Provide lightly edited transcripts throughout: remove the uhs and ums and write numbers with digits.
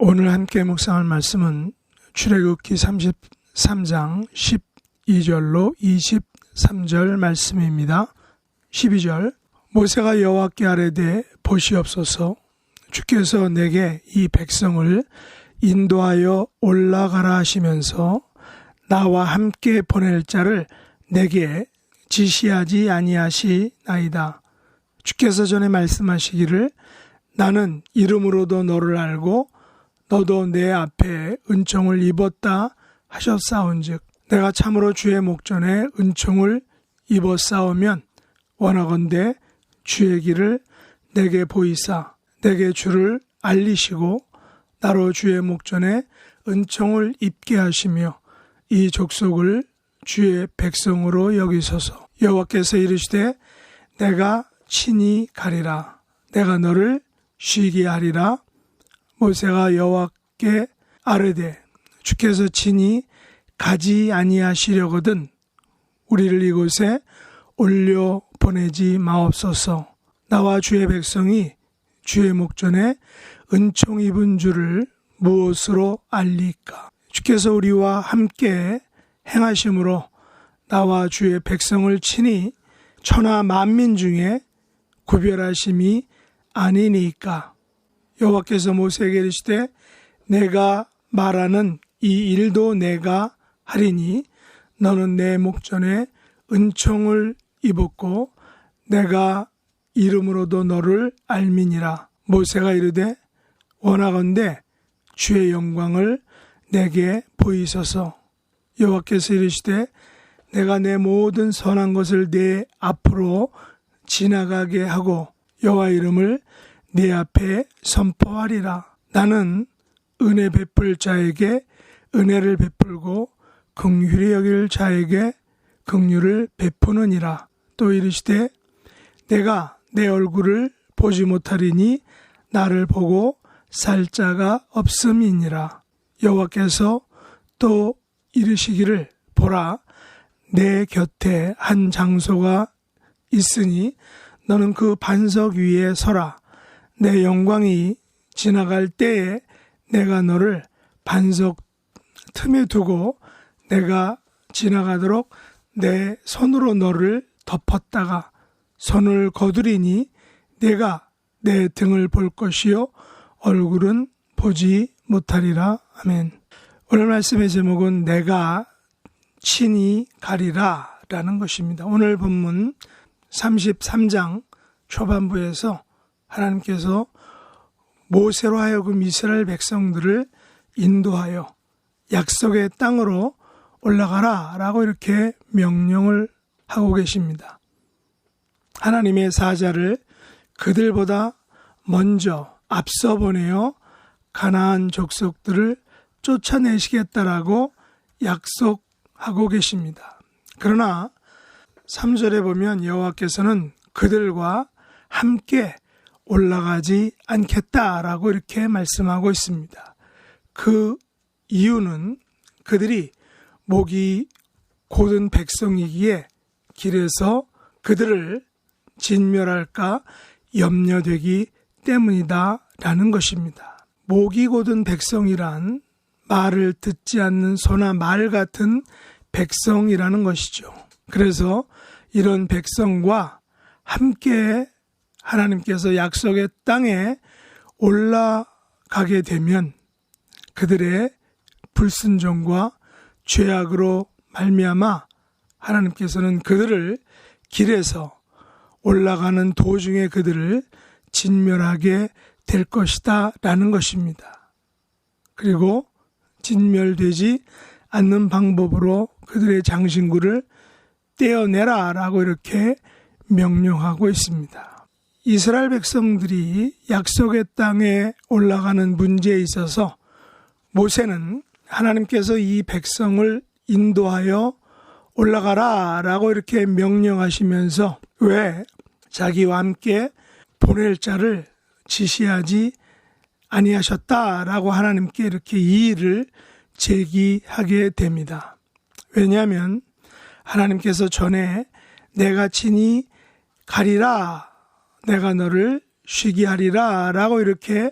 오늘 함께 묵상할 말씀은 출애굽기 33장 12절로 23절 말씀입니다. 12절 모세가 여호와께 아뢰되 보시옵소서 주께서 내게 이 백성을 인도하여 올라가라 하시면서 나와 함께 보낼 자를 내게 지시하지 아니하시나이다. 주께서 전에 말씀하시기를 나는 이름으로도 너를 알고 너도 내 앞에 은총을 입었다 하셨사온즉 내가 참으로 주의 목전에 은총을 입었사오면 원하건대 주의 길을 내게 보이사 내게 주를 알리시고 나로 주의 목전에 은총을 입게 하시며 이 족속을 주의 백성으로 여기소서. 여호와께서 이르시되 내가 친히 가리라. 내가 너를 쉬게 하리라. 모세가 여호와께 아뢰되 주께서 친히 가지 아니하시려거든 우리를 이곳에 올려 보내지 마옵소서. 나와 주의 백성이 주의 목전에 은총 입은 줄을 무엇으로 알리까? 주께서 우리와 함께 행하심으로 나와 주의 백성을 친히 천하 만민 중에 구별하심이 아니니까. 여호와께서 모세에게 이르시되 내가 말하는 이 일도 내가 하리니 너는 내 목전에 은총을 입었고 내가 이름으로도 너를 알미니라. 모세가 이르되 원하건대 주의 영광을 내게 보이소서. 여호와께서 이르시되 내가 내 모든 선한 것을 내 앞으로 지나가게 하고 여호와 이름을 내 앞에 선포하리라. 나는 은혜 베풀 자에게 은혜를 베풀고 긍휼히 여길 자에게 긍휼을 베푸느니라. 또 이르시되 내가 내 얼굴을 보지 못하리니 나를 보고 살 자가 없음이니라. 여호와께서 또 이르시기를 보라 내 곁에 한 장소가 있으니 너는 그 반석 위에 서라. 내 영광이 지나갈 때에 내가 너를 반석 틈에 두고 내가 지나가도록 내 손으로 너를 덮었다가 손을 거두리니 내가 내 등을 볼 것이요 얼굴은 보지 못하리라. 아멘. 오늘 말씀의 제목은 내가 친히 가리라 라는 것입니다. 오늘 본문 33장 초반부에서 하나님께서 모세로 하여금 이스라엘 백성들을 인도하여 약속의 땅으로 올라가라 라고 이렇게 명령을 하고 계십니다. 하나님의 사자를 그들보다 먼저 앞서 보내어 가나안 족속들을 쫓아내시겠다라고 약속하고 계십니다. 그러나 3절에 보면 여호와께서는 그들과 함께 올라가지 않겠다라고 이렇게 말씀하고 있습니다. 그 이유는 그들이 목이 곧은 백성이기에 길에서 그들을 진멸할까 염려되기 때문이다 라는 것입니다. 목이 곧은 백성이란 말을 듣지 않는 소나 말 같은 백성이라는 것이죠. 그래서 이런 백성과 함께 하나님께서 약속의 땅에 올라가게 되면 그들의 불순종과 죄악으로 말미암아 하나님께서는 그들을 길에서 올라가는 도중에 그들을 진멸하게 될 것이다 라는 것입니다. 그리고 진멸되지 않는 방법으로 그들의 장신구를 떼어내라 라고 이렇게 명령하고 있습니다. 이스라엘 백성들이 약속의 땅에 올라가는 문제에 있어서 모세는 하나님께서 이 백성을 인도하여 올라가라 라고 이렇게 명령하시면서 왜 자기와 함께 보낼 자를 지시하지 아니하셨다라고 하나님께 이렇게 이의를 제기하게 됩니다. 왜냐하면 하나님께서 전에 내가 친히 가리라 내가 너를 쉬게 하리라 라고 이렇게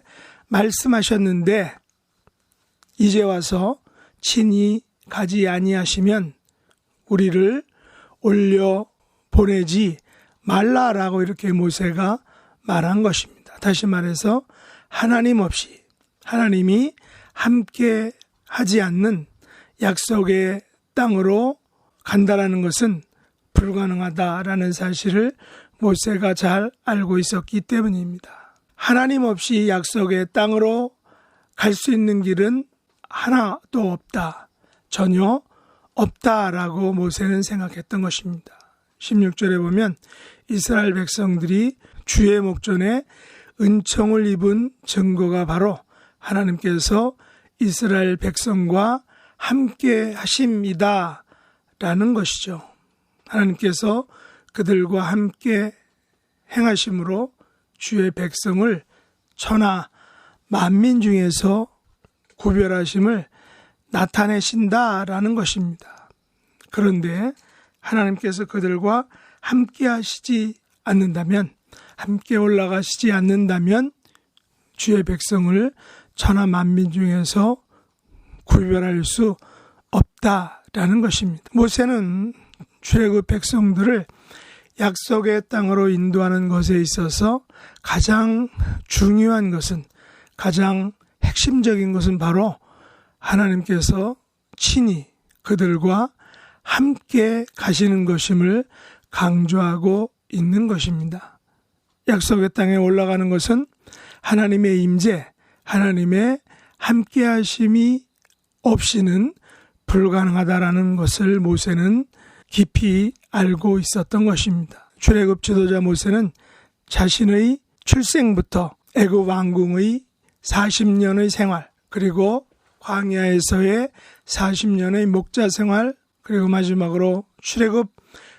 말씀하셨는데 이제 와서 친히 가지 아니하시면 우리를 올려 보내지 말라라고 이렇게 모세가 말한 것입니다. 다시 말해서 하나님 없이, 하나님이 함께 하지 않는 약속의 땅으로 간다라는 것은 불가능하다라는 사실을 모세가 잘 알고 있었기 때문입니다. 하나님 없이 약속의 땅으로 갈 수 있는 길은 하나도 없다, 전혀 없다라고 모세는 생각했던 것입니다. 16절에 보면 이스라엘 백성들이 주의 목전에 은총을 입은 증거가 바로 하나님께서 이스라엘 백성과 함께 하심이다 라는 것이죠. 하나님께서 그들과 함께 행하심으로 주의 백성을 천하 만민 중에서 구별하심을 나타내신다라는 것입니다. 그런데 하나님께서 그들과 함께 하시지 않는다면, 함께 올라가시지 않는다면 주의 백성을 천하 만민 중에서 구별할 수 없다라는 것입니다. 모세는 출애굽 백성들을 약속의 땅으로 인도하는 것에 있어서 가장 중요한 것은, 가장 핵심적인 것은 바로 하나님께서 친히 그들과 함께 가시는 것임을 강조하고 있는 것입니다. 약속의 땅에 올라가는 것은 하나님의 임재, 하나님의 함께 하심이 없이는 불가능하다라는 것을 모세는 깊이 알고 있었던 것입니다. 출애굽 지도자 모세는 자신의 출생부터 애굽 왕궁의 40년의 생활, 그리고 광야에서의 40년의 목자 생활, 그리고 마지막으로 출애굽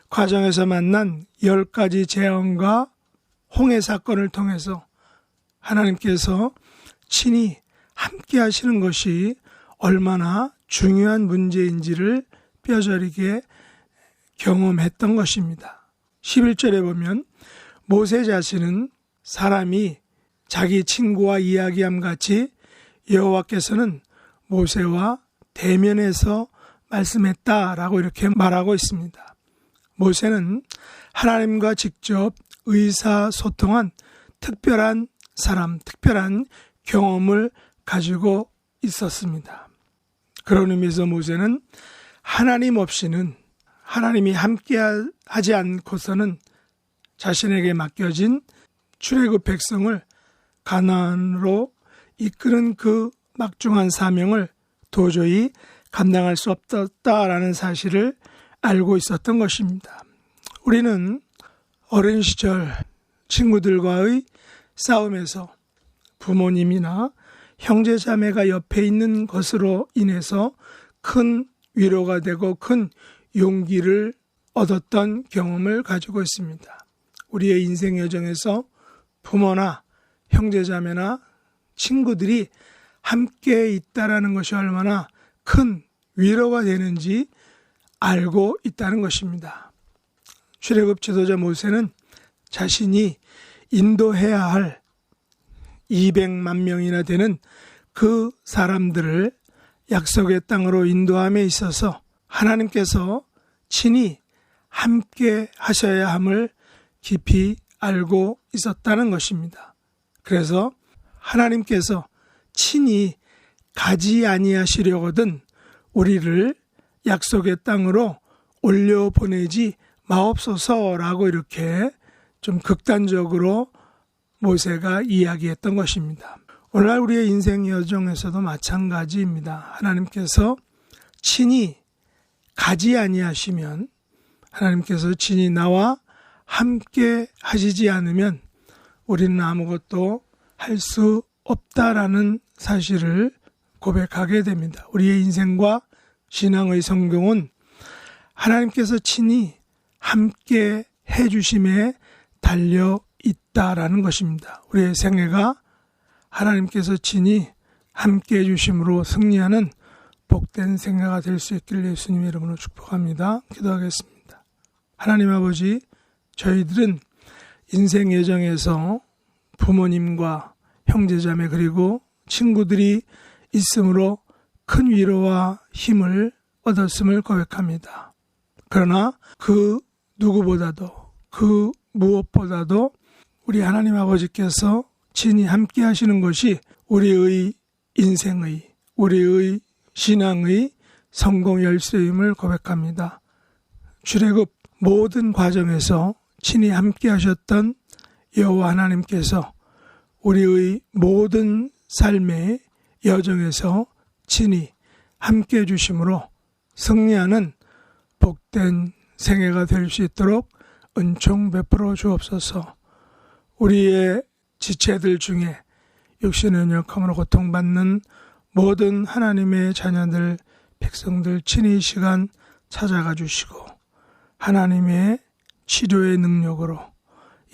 과정에서 만난 10가지 재앙과 홍해 사건을 통해서 하나님께서 친히 함께 하시는 것이 얼마나 중요한 문제인지를 뼈저리게 경험했던 것입니다. 11절에 보면 모세 자신은 사람이 자기 친구와 이야기함 같이 여호와께서는 모세와 대면해서 말씀했다라고 이렇게 말하고 있습니다. 모세는 하나님과 직접 의사소통한 특별한 사람, 특별한 경험을 가지고 있었습니다. 그런 의미에서 모세는 하나님 없이는, 하나님이 함께 하지 않고서는 자신에게 맡겨진 출애굽 백성을 가나안으로 이끄는 그 막중한 사명을 도저히 감당할 수 없었다라는 사실을 알고 있었던 것입니다. 우리는 어린 시절 친구들과의 싸움에서 부모님이나 형제 자매가 옆에 있는 것으로 인해서 큰 위로가 되고 큰 용기를 얻었던 경험을 가지고 있습니다. 우리의 인생 여정에서 부모나 형제 자매나 친구들이 함께 있다라는 것이 얼마나 큰 위로가 되는지 알고 있다는 것입니다. 출애굽 지도자 모세는 자신이 인도해야 할 200만 명이나 되는 그 사람들을 약속의 땅으로 인도함에 있어서 하나님께서 친히 함께 하셔야 함을 깊이 알고 있었다는 것입니다. 그래서 하나님께서 친히 가지 아니하시려거든 우리를 약속의 땅으로 올려보내지 마옵소서라고 이렇게 좀 극단적으로 모세가 이야기했던 것입니다. 오늘날 우리의 인생 여정에서도 마찬가지입니다. 하나님께서 친히 가지 아니하시면, 하나님께서 친히 나와 함께 하시지 않으면 우리는 아무것도 할 수 없다라는 사실을 고백하게 됩니다. 우리의 인생과 신앙의 성경은 하나님께서 친히 함께 해주심에 달려 있다라는 것입니다. 우리의 생애가 하나님께서 친히 함께 해주심으로 승리하는 복된 생애가 될 수 있기를 예수님의 이름으로 축복합니다. 기도하겠습니다. 하나님 아버지, 저희들은 인생 여정에서 부모님과 형제자매 그리고 친구들이 있으므로 큰 위로와 힘을 얻었음을 고백합니다. 그러나 그 누구보다도 그 무엇보다도 우리 하나님 아버지께서 친히 함께 하시는 것이 우리의 인생의, 우리의 신앙의 성공 열쇠임을 고백합니다. 출애굽 모든 과정에서 친히 함께 하셨던 여호와 하나님께서 우리의 모든 삶의 여정에서 친히 함께 해주심으로 승리하는 복된 생애가 될 수 있도록 은총 베풀어 주옵소서. 우리의 지체들 중에 육신의 연약함으로 고통받는 모든 하나님의 자녀들, 백성들 친히 이 시간 찾아가 주시고 하나님의 치료의 능력으로,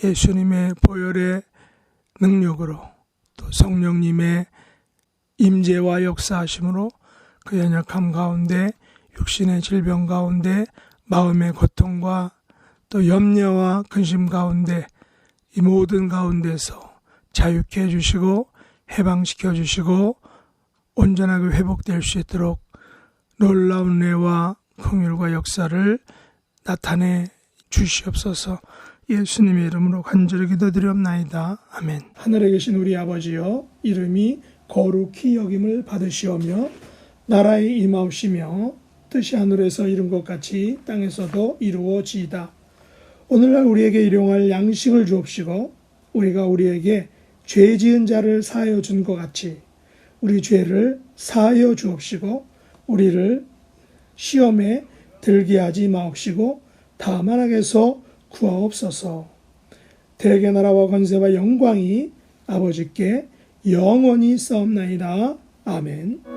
예수님의 보혈의 능력으로, 또 성령님의 임재와 역사하심으로 그 연약함 가운데, 육신의 질병 가운데, 마음의 고통과 또 염려와 근심 가운데, 이 모든 가운데서 자유케 해주시고 해방시켜 주시고 온전하게 회복될 수 있도록 놀라운 은혜와 긍휼과 역사를 나타내 주시옵소서. 예수님의 이름으로 간절히 기도드리옵나이다. 아멘. 하늘에 계신 우리 아버지여, 이름이 거룩히 여김을 받으시오며 나라의 임하옵시며 뜻이 하늘에서 이룬 것 같이 땅에서도 이루어지이다. 오늘날 우리에게 일용할 양식을 주옵시고 우리가 우리에게 죄 지은 자를 사하여 준 것 같이 우리 죄를 사하여 주옵시고 우리를 시험에 들게 하지 마옵시고 다만 악에서 구하옵소서. 대개 나라와 권세와 영광이 아버지께 영원히 싸움나이다. 아멘.